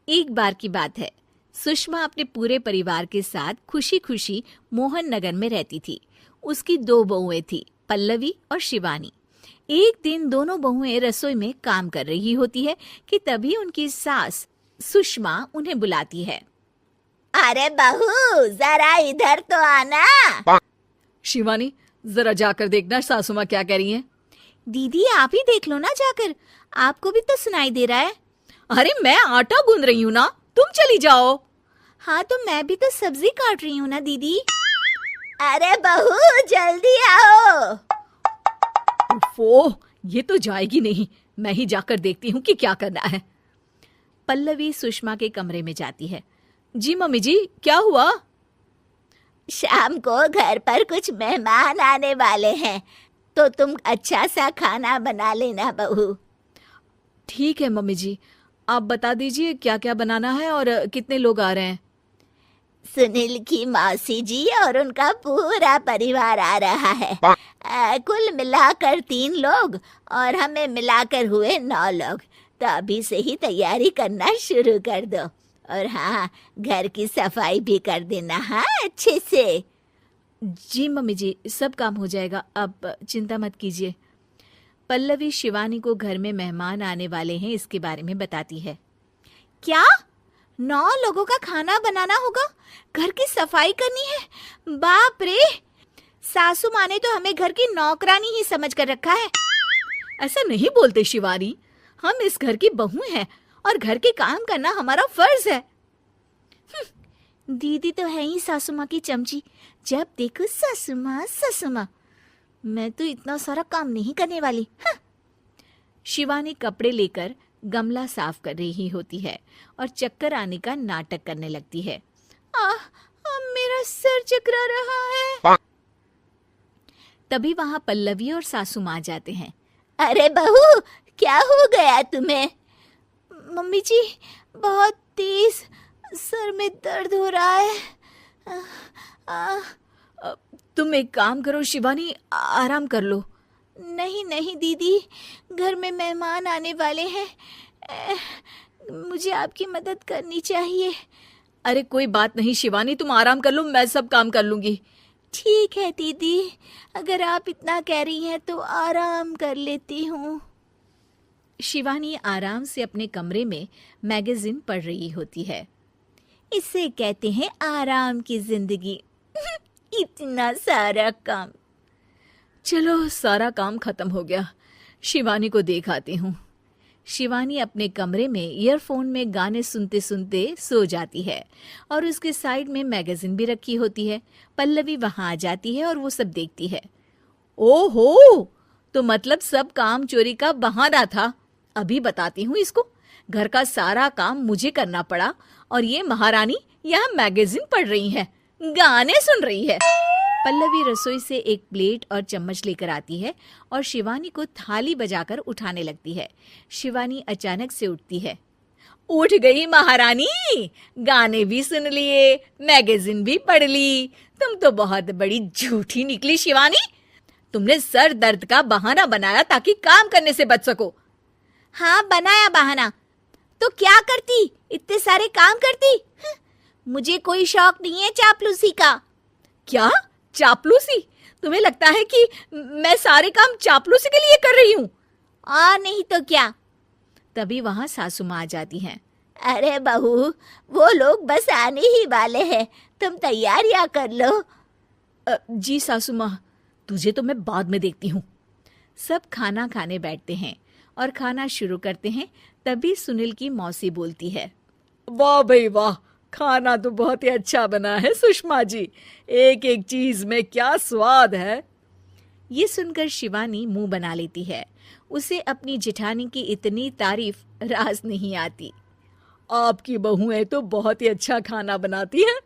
एक बार की बात है, सुषमा अपने पूरे परिवार के साथ खुशी खुशी मोहन नगर में रहती थी। उसकी 2 बहुएं थी, पल्लवी और शिवानी। एक दिन दोनों बहुएं रसोई में काम कर रही होती है कि तभी उनकी सास सुषमा उन्हें बुलाती है। अरे बहू, जरा इधर तो आना। शिवानी, जरा जाकर देखना सासू माँ क्या कह रही हैं। दीदी आप ही देख लो ना जाकर, आपको भी तो सुनाई दे रहा है। अरे मैं आटा गूंद रही हूँ ना, तुम चली जाओ। हाँ तो मैं भी तो सब्जी काट रही हूँ ना दीदी। अरे बहू जल्दी आओ। ओफो, ये तो जाएगी नहीं, मैं ही जाकर देखती हूँ कि क्या करना है। पल्लवी सुषमा के कमरे में जाती है। जी मम्मी जी, क्या हुआ? शाम को घर पर कुछ मेहमान आने वाले हैं, तो तुम अच्छा सा खाना बना लेना बहू। ठीक है मम्मी जी, आप बता दीजिए क्या क्या बनाना है और कितने लोग आ रहे हैं। सुनील की मौसी जी और उनका पूरा परिवार आ रहा है। कुल मिलाकर 3 लोग और हमें मिलाकर हुए 9 लोग। तो अभी से ही तैयारी करना शुरू कर दो। और हाँ, घर की सफाई भी कर देना, हाँ अच्छे से। जी मम्मी जी, सब काम हो जाएगा, आप चिंता मत कीजिए। पल्लवी शिवानी को घर में मेहमान आने वाले हैं इसके बारे में बताती है। क्या 9 लोगों का खाना बनाना होगा, घर की सफाई करनी है? बाप रे, सासू माँ ने तो हमें घर की नौकरानी ही समझ कर रखा है। ऐसा नहीं बोलते शिवानी, हम इस घर की बहू हैं और घर के काम करना हमारा फर्ज है। दीदी तो है ही सासू माँ की चमची, जब देखो सासू माँ सासू माँ। मैं तो इतना सारा काम नहीं करने वाली। शिवानी कपड़े लेकर गमला साफ कर रही होती है और चक्कर आने का नाटक करने लगती है। मेरा सर चकरा रहा है। तभी वहां पल्लवी और सासू माँ जाते हैं। अरे बहू, क्या हो गया तुम्हें? मम्मी जी, बहुत तेज सर में दर्द हो रहा है। तुम एक काम करो शिवानी, आराम कर लो। नहीं नहीं दीदी, घर में मेहमान आने वाले हैं, मुझे आपकी मदद करनी चाहिए। अरे कोई बात नहीं शिवानी, तुम आराम कर लो, मैं सब काम कर लूंगी। ठीक है दीदी, अगर आप इतना कह रही हैं तो आराम कर लेती हूँ। शिवानी आराम से अपने कमरे में मैगजीन पढ़ रही होती है। इसे कहते हैं आराम की जिंदगी। इतना सारा काम। चलो सारा काम खत्म हो गया, शिवानी को देख आती हूँ। शिवानी अपने कमरे में ईयरफोन में गाने सुनते सुनते सो जाती है और उसके साइड में मैगजीन भी रखी होती है। पल्लवी वहां आ जाती है और वो सब देखती है। ओहो, तो मतलब सब काम चोरी का बहाना था। अभी बताती हूँ इसको। घर का सारा काम मुझे करना पड़ा और ये महारानी यहाँ मैगजीन पढ़ रही है, गाने सुन रही है। पल्लवी रसोई से एक प्लेट और चम्मच लेकर आती है और शिवानी को थाली बजाकर उठाने लगती है। शिवानी अचानक से उठती है। उठ गई महारानी, गाने भी सुन लिए, मैगजीन भी पढ़ ली। तुम तो बहुत बड़ी झूठी निकली शिवानी। तुमने सर दर्द का बहाना बनाया ताकि काम करने से बच सको। हाँ बनाया बहाना, तो क्या करती, इतने सारे काम करती। मुझे कोई शौक नहीं है चापलूसी का। क्या चापलूसी? तुम्हें लगता है कि मैं सारे काम चापलूसी के लिए कर रही हूँ? नहीं तो क्या। तभी वहां सासू माँ आ जाती हैं। अरे बहू, वो लोग बस आने ही वाले हैं, तुम तैयारियां कर लो। जी सासू माँ, तुझे तो मैं बाद में देखती हूँ। सब खाना खाने बैठते हैं और खाना शुरू करते हैं। तभी सुनील की मौसी बोलती है। वाह भाई वाह, खाना तो बहुत ही अच्छा बना है सुषमा जी, एक एक चीज में क्या स्वाद है। ये सुनकर शिवानी मुंह बना लेती है। उसे अपनी जेठानी की इतनी तारीफ रास नहीं आती। आपकी बहुएं तो बहुत ही अच्छा खाना बनाती हैं।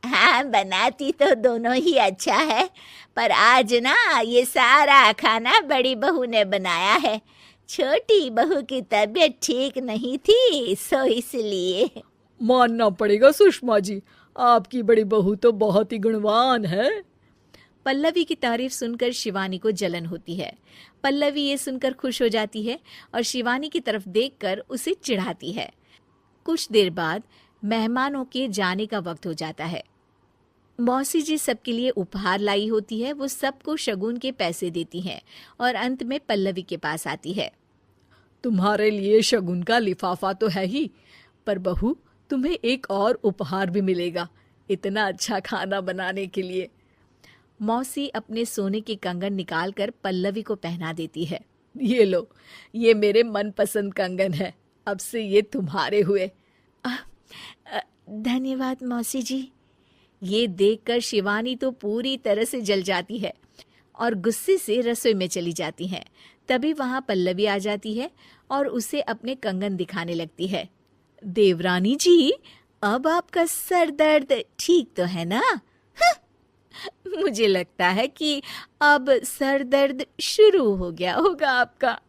हाँ बनाती तो दोनों ही अच्छा है, पर आज ना ये सारा खाना बड़ी बहू ने बनाया है। छोटी बहू की तबीयत ठीक नहीं थी, सो इसलिए। मानना पड़ेगा सुषमा जी, आपकी बड़ी बहू तो बहुत ही गुणवान है। पल्लवी की तारीफ सुनकर शिवानी को जलन होती है। पल्लवी ये सुनकर खुश हो जाती है और शिवानी की तरफ देखकर उसे चिढ़ाती है। कुछ देर बाद मेहमानों के जाने का वक्त हो जाता है। मौसी जी सबके लिए उपहार लाई होती है। वो सबको शगुन के पैसे देती हैं और अंत में पल्लवी के पास आती है। तुम्हारे लिए शगुन का लिफाफा तो है ही, पर बहू तुम्हें एक और उपहार भी मिलेगा इतना अच्छा खाना बनाने के लिए। मौसी अपने सोने के कंगन निकालकर पल्लवी को पहना देती है। ये लो, ये मेरे मनपसंद कंगन है, अब से ये तुम्हारे हुए। धन्यवाद मौसी जी। ये देखकर शिवानी तो पूरी तरह से जल जाती है और गुस्से से रसोई में चली जाती है। तभी वहां पल्लवी आ जाती है और उसे अपने कंगन दिखाने लगती है। देवरानी जी, अब आपका सर दर्द ठीक तो है ना? मुझे लगता है कि अब सर दर्द शुरू हो गया होगा आपका।